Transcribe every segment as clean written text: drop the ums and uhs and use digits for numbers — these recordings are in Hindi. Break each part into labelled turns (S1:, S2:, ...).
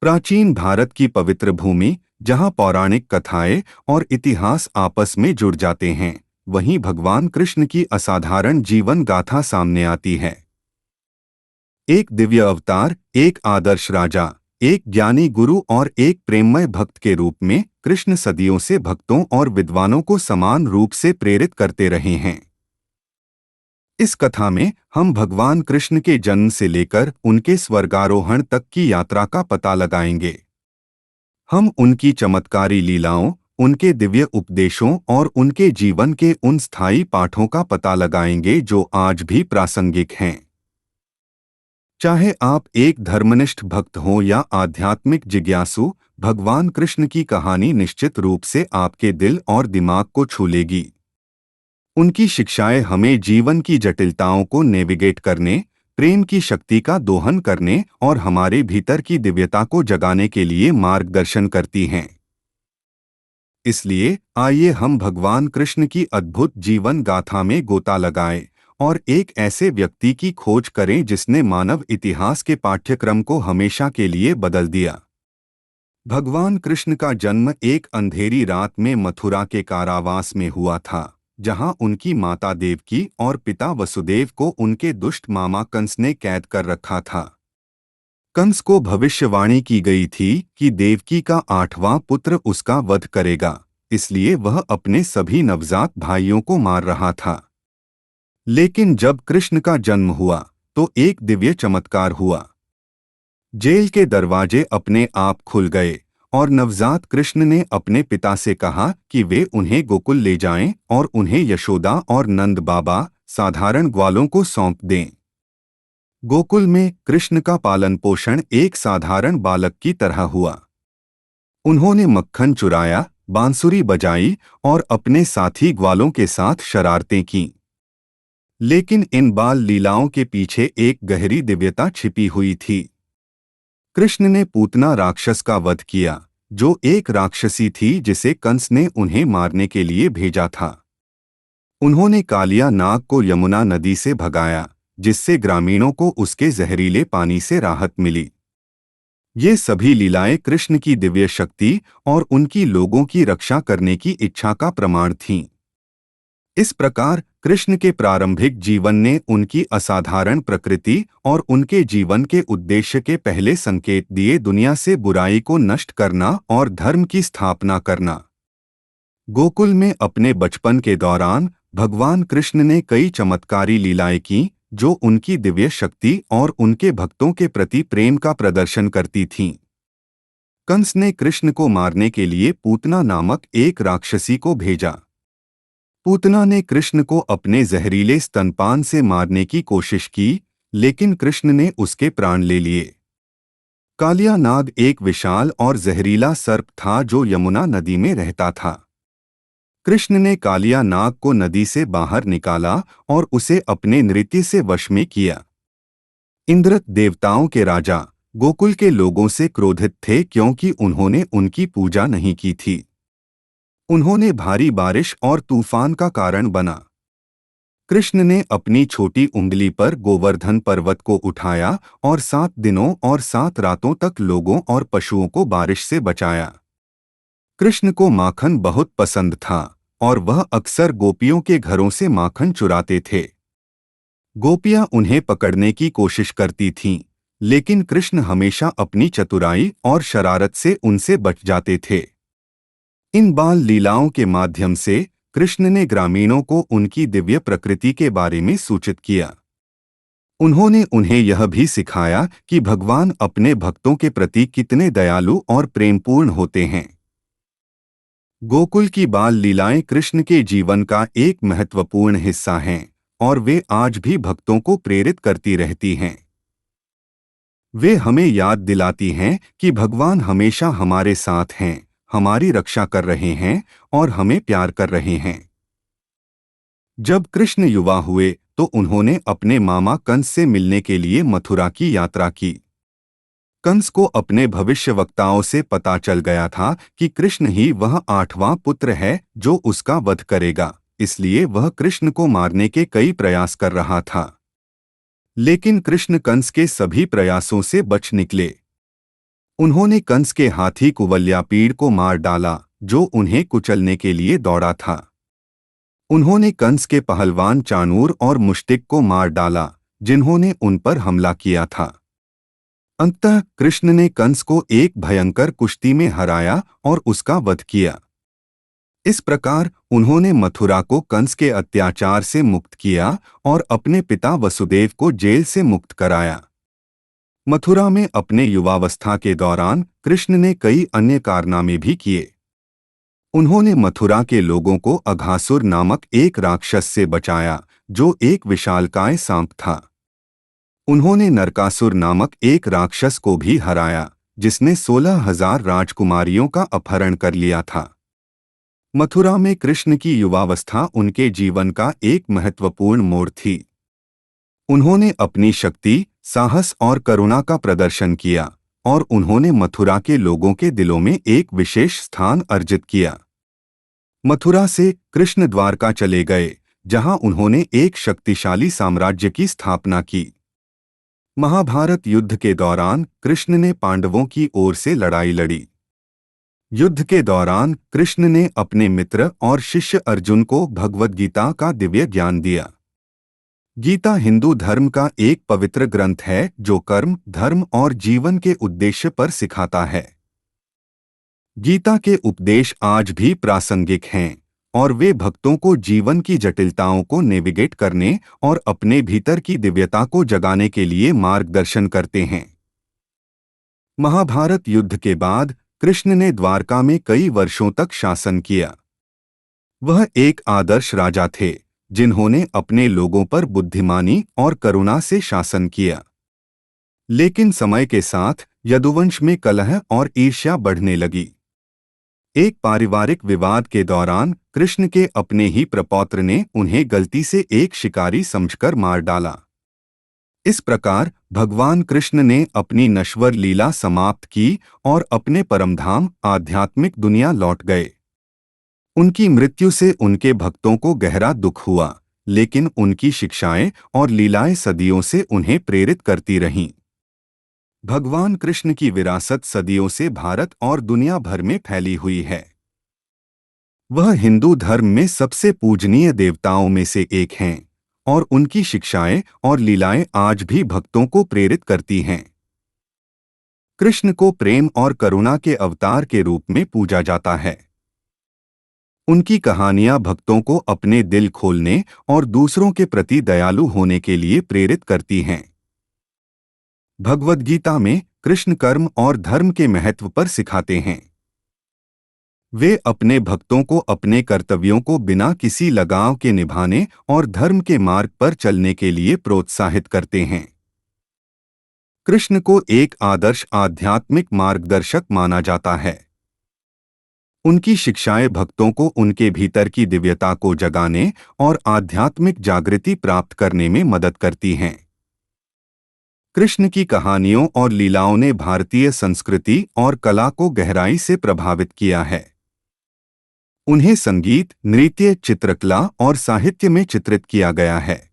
S1: प्राचीन भारत की पवित्र भूमि, जहां पौराणिक कथाएं और इतिहास आपस में जुड़ जाते हैं, वहीं भगवान कृष्ण की असाधारण जीवन गाथा सामने आती है। एक दिव्य अवतार, एक आदर्श राजा, एक ज्ञानी गुरु और एक प्रेममय भक्त के रूप में कृष्ण सदियों से भक्तों और विद्वानों को समान रूप से प्रेरित करते रहे हैं। इस कथा में हम भगवान कृष्ण के जन्म से लेकर उनके स्वर्गारोहण तक की यात्रा का पता लगाएंगे। हम उनकी चमत्कारी लीलाओं, उनके दिव्य उपदेशों और उनके जीवन के उन स्थायी पाठों का पता लगाएंगे जो आज भी प्रासंगिक हैं। चाहे आप एक धर्मनिष्ठ भक्त हों या आध्यात्मिक जिज्ञासु, भगवान कृष्ण की कहानी निश्चित रूप से आपके दिल और दिमाग को छू लेगी। उनकी शिक्षाएं हमें जीवन की जटिलताओं को नेविगेट करने, प्रेम की शक्ति का दोहन करने और हमारे भीतर की दिव्यता को जगाने के लिए मार्गदर्शन करती हैं। इसलिए आइए हम भगवान कृष्ण की अद्भुत जीवन गाथा में गोता लगाएं और एक ऐसे व्यक्ति की खोज करें जिसने मानव इतिहास के पाठ्यक्रम को हमेशा के लिए बदल दिया। भगवान कृष्ण का जन्म एक अंधेरी रात में मथुरा के कारावास में हुआ था, जहां उनकी माता देवकी और पिता वसुदेव को उनके दुष्ट मामा कंस ने कैद कर रखा था। कंस को भविष्यवाणी की गई थी कि देवकी का 8वां पुत्र उसका वध करेगा, इसलिए वह अपने सभी नवजात भाइयों को मार रहा था। लेकिन जब कृष्ण का जन्म हुआ तो एक दिव्य चमत्कार हुआ। जेल के दरवाजे अपने आप खुल गए और नवजात कृष्ण ने अपने पिता से कहा कि वे उन्हें गोकुल ले जाएं और उन्हें यशोदा और नंद बाबा, साधारण ग्वालों को सौंप दें। गोकुल में कृष्ण का पालन पोषण एक साधारण बालक की तरह हुआ। उन्होंने मक्खन चुराया, बांसुरी बजाई और अपने साथी ग्वालों के साथ शरारतें कीं। लेकिन इन बाल लीलाओं के पीछे एक गहरी दिव्यता छिपी हुई थी। कृष्ण ने पूतना राक्षस का वध किया, जो एक राक्षसी थी जिसे कंस ने उन्हें मारने के लिए भेजा था। उन्होंने कालिया नाग को यमुना नदी से भगाया, जिससे ग्रामीणों को उसके जहरीले पानी से राहत मिली। ये सभी लीलाएं कृष्ण की दिव्य शक्ति और उनकी लोगों की रक्षा करने की इच्छा का प्रमाण थीं। इस प्रकार कृष्ण के प्रारंभिक जीवन ने उनकी असाधारण प्रकृति और उनके जीवन के उद्देश्य के पहले संकेत दिए, दुनिया से बुराई को नष्ट करना और धर्म की स्थापना करना। गोकुल में अपने बचपन के दौरान भगवान कृष्ण ने कई चमत्कारी लीलाएं की, जो उनकी दिव्य शक्ति और उनके भक्तों के प्रति प्रेम का प्रदर्शन करती थीं। कंस ने कृष्ण को मारने के लिए पूतना नामक एक राक्षसी को भेजा। पूतना ने कृष्ण को अपने जहरीले स्तनपान से मारने की कोशिश की, लेकिन कृष्ण ने उसके प्राण ले लिए। कालिया नाग एक विशाल और जहरीला सर्प था जो यमुना नदी में रहता था। कृष्ण ने कालिया नाग को नदी से बाहर निकाला और उसे अपने नृत्य से वश में किया। इंद्र, देवताओं के राजा, गोकुल के लोगों से क्रोधित थे क्योंकि उन्होंने उनकी पूजा नहीं की थी। उन्होंने भारी बारिश और तूफान का कारण बना। कृष्ण ने अपनी छोटी उंगली पर गोवर्धन पर्वत को उठाया और 7 दिनों और 7 रातों तक लोगों और पशुओं को बारिश से बचाया। कृष्ण को माखन बहुत पसंद था और वह अक्सर गोपियों के घरों से माखन चुराते थे। गोपियां उन्हें पकड़ने की कोशिश करती थीं, लेकिन कृष्ण हमेशा अपनी चतुराई और शरारत से उनसे बच जाते थे। इन बाल लीलाओं के माध्यम से कृष्ण ने ग्रामीणों को उनकी दिव्य प्रकृति के बारे में सूचित किया। उन्होंने उन्हें यह भी सिखाया कि भगवान अपने भक्तों के प्रति कितने दयालु और प्रेमपूर्ण होते हैं। गोकुल की बाल लीलाएं कृष्ण के जीवन का एक महत्वपूर्ण हिस्सा हैं और वे आज भी भक्तों को प्रेरित करती रहती हैं। वे हमें याद दिलाती हैं कि भगवान हमेशा हमारे साथ हैं, हमारी रक्षा कर रहे हैं और हमें प्यार कर रहे हैं। जब कृष्ण युवा हुए तो उन्होंने अपने मामा कंस से मिलने के लिए मथुरा की यात्रा की। कंस को अपने भविष्यवक्ताओं से पता चल गया था कि कृष्ण ही वह 8वां पुत्र है जो उसका वध करेगा, इसलिए वह कृष्ण को मारने के कई प्रयास कर रहा था। लेकिन कृष्ण कंस के सभी प्रयासों से बच निकले। उन्होंने कंस के हाथी कुवलयापीड़ को मार डाला, जो उन्हें कुचलने के लिए दौड़ा था। उन्होंने कंस के पहलवान चाणूर और मुष्टिक को मार डाला, जिन्होंने उन पर हमला किया था। अंततः कृष्ण ने कंस को एक भयंकर कुश्ती में हराया और उसका वध किया। इस प्रकार उन्होंने मथुरा को कंस के अत्याचार से मुक्त किया और अपने पिता वसुदेव को जेल से मुक्त कराया। मथुरा में अपने युवावस्था के दौरान कृष्ण ने कई अन्य कारनामे भी किए। उन्होंने मथुरा के लोगों को अघासुर नामक एक राक्षस से बचाया, जो एक विशालकाय सांप था। उन्होंने नरकासुर नामक एक राक्षस को भी हराया, जिसने 16,000 राजकुमारियों का अपहरण कर लिया था। मथुरा में कृष्ण की युवावस्था उनके जीवन का एक महत्वपूर्ण मोड़ थी। उन्होंने अपनी शक्ति, साहस और करुणा का प्रदर्शन किया और उन्होंने मथुरा के लोगों के दिलों में एक विशेष स्थान अर्जित किया। मथुरा से कृष्ण द्वारका चले गए, जहां उन्होंने एक शक्तिशाली साम्राज्य की स्थापना की। महाभारत युद्ध के दौरान कृष्ण ने पांडवों की ओर से लड़ाई लड़ी। युद्ध के दौरान कृष्ण ने अपने मित्र और शिष्य अर्जुन को भगवद गीता का दिव्य ज्ञान दिया। गीता हिंदू धर्म का एक पवित्र ग्रंथ है, जो कर्म, धर्म और जीवन के उद्देश्य पर सिखाता है। गीता के उपदेश आज भी प्रासंगिक हैं और वे भक्तों को जीवन की जटिलताओं को नेविगेट करने और अपने भीतर की दिव्यता को जगाने के लिए मार्गदर्शन करते हैं। महाभारत युद्ध के बाद कृष्ण ने द्वारका में कई वर्षों तक शासन किया। वह एक आदर्श राजा थे, जिन्होंने अपने लोगों पर बुद्धिमानी और करुणा से शासन किया। लेकिन समय के साथ यदुवंश में कलह और ईर्ष्या बढ़ने लगी। एक पारिवारिक विवाद के दौरान कृष्ण के अपने ही प्रपौत्र ने उन्हें गलती से एक शिकारी समझकर मार डाला। इस प्रकार भगवान कृष्ण ने अपनी नश्वर लीला समाप्त की और अपने परमधाम आध्यात्मिक दुनिया लौट गए। उनकी मृत्यु से उनके भक्तों को गहरा दुख हुआ, लेकिन उनकी शिक्षाएं और लीलाएं सदियों से उन्हें प्रेरित करती रहीं। भगवान कृष्ण की विरासत सदियों से भारत और दुनिया भर में फैली हुई है। वह हिंदू धर्म में सबसे पूजनीय देवताओं में से एक हैं और उनकी शिक्षाएं और लीलाएं आज भी भक्तों को प्रेरित करती हैं। कृष्ण को प्रेम और करुणा के अवतार के रूप में पूजा जाता है। उनकी कहानियां भक्तों को अपने दिल खोलने और दूसरों के प्रति दयालु होने के लिए प्रेरित करती हैं। भगवद गीता में कृष्ण कर्म और धर्म के महत्व पर सिखाते हैं। वे अपने भक्तों को अपने कर्तव्यों को बिना किसी लगाव के निभाने और धर्म के मार्ग पर चलने के लिए प्रोत्साहित करते हैं। कृष्ण को एक आदर्श आध्यात्मिक मार्गदर्शक माना जाता है। उनकी शिक्षाएं भक्तों को उनके भीतर की दिव्यता को जगाने और आध्यात्मिक जागृति प्राप्त करने में मदद करती हैं। कृष्ण की कहानियों और लीलाओं ने भारतीय संस्कृति और कला को गहराई से प्रभावित किया है। उन्हें संगीत, नृत्य, चित्रकला और साहित्य में चित्रित किया गया है।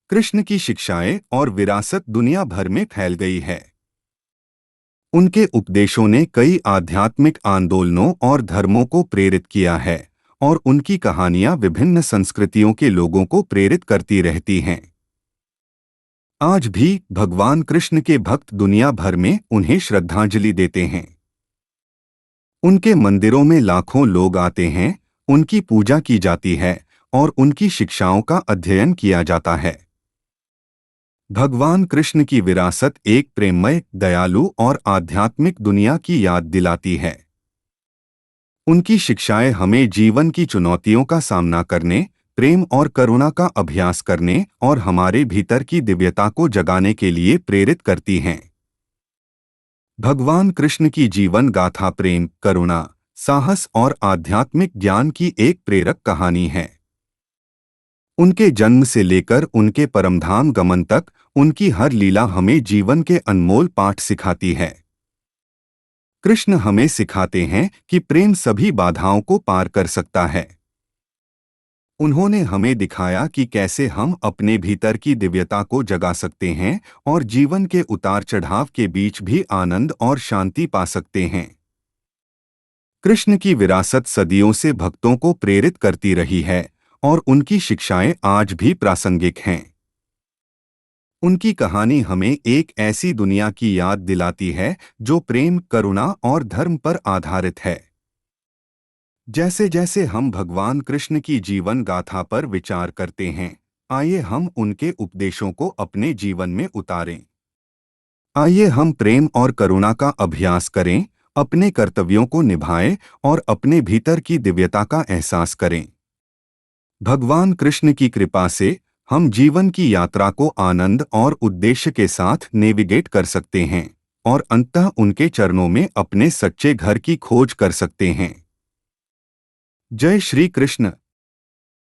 S1: कृष्ण की शिक्षाएं और विरासत दुनिया भर में फैल गई है। उनके उपदेशों ने कई आध्यात्मिक आंदोलनों और धर्मों को प्रेरित किया है और उनकी कहानियां विभिन्न संस्कृतियों के लोगों को प्रेरित करती रहती हैं। आज भी भगवान कृष्ण के भक्त दुनिया भर में उन्हें श्रद्धांजलि देते हैं। उनके मंदिरों में लाखों लोग आते हैं, उनकी पूजा की जाती है और उनकी शिक्षाओं का अध्ययन किया जाता है। भगवान कृष्ण की विरासत एक प्रेममय, दयालु और आध्यात्मिक दुनिया की याद दिलाती है। उनकी शिक्षाएं हमें जीवन की चुनौतियों का सामना करने, प्रेम और करुणा का अभ्यास करने और हमारे भीतर की दिव्यता को जगाने के लिए प्रेरित करती हैं। भगवान कृष्ण की जीवन गाथा प्रेम, करुणा, साहस और आध्यात्मिक ज्ञान की एक प्रेरक कहानी है। उनके जन्म से लेकर उनके परमधाम गमन तक उनकी हर लीला हमें जीवन के अनमोल पाठ सिखाती है। कृष्ण हमें सिखाते हैं कि प्रेम सभी बाधाओं को पार कर सकता है। उन्होंने हमें दिखाया कि कैसे हम अपने भीतर की दिव्यता को जगा सकते हैं और जीवन के उतार चढ़ाव के बीच भी आनंद और शांति पा सकते हैं। कृष्ण की विरासत सदियों से भक्तों को प्रेरित करती रही है और उनकी शिक्षाएं आज भी प्रासंगिक हैं। उनकी कहानी हमें एक ऐसी दुनिया की याद दिलाती है जो प्रेम, करुणा और धर्म पर आधारित है। जैसे जैसे हम भगवान कृष्ण की जीवन गाथा पर विचार करते हैं, आइए हम उनके उपदेशों को अपने जीवन में उतारें। आइए हम प्रेम और करुणा का अभ्यास करें, अपने कर्तव्यों को निभाएं और अपने भीतर की दिव्यता का एहसास करें। भगवान कृष्ण की कृपा से हम जीवन की यात्रा को आनंद और उद्देश्य के साथ नेविगेट कर सकते हैं और अंततः उनके चरणों में अपने सच्चे घर की खोज कर सकते हैं। जय श्री कृष्ण।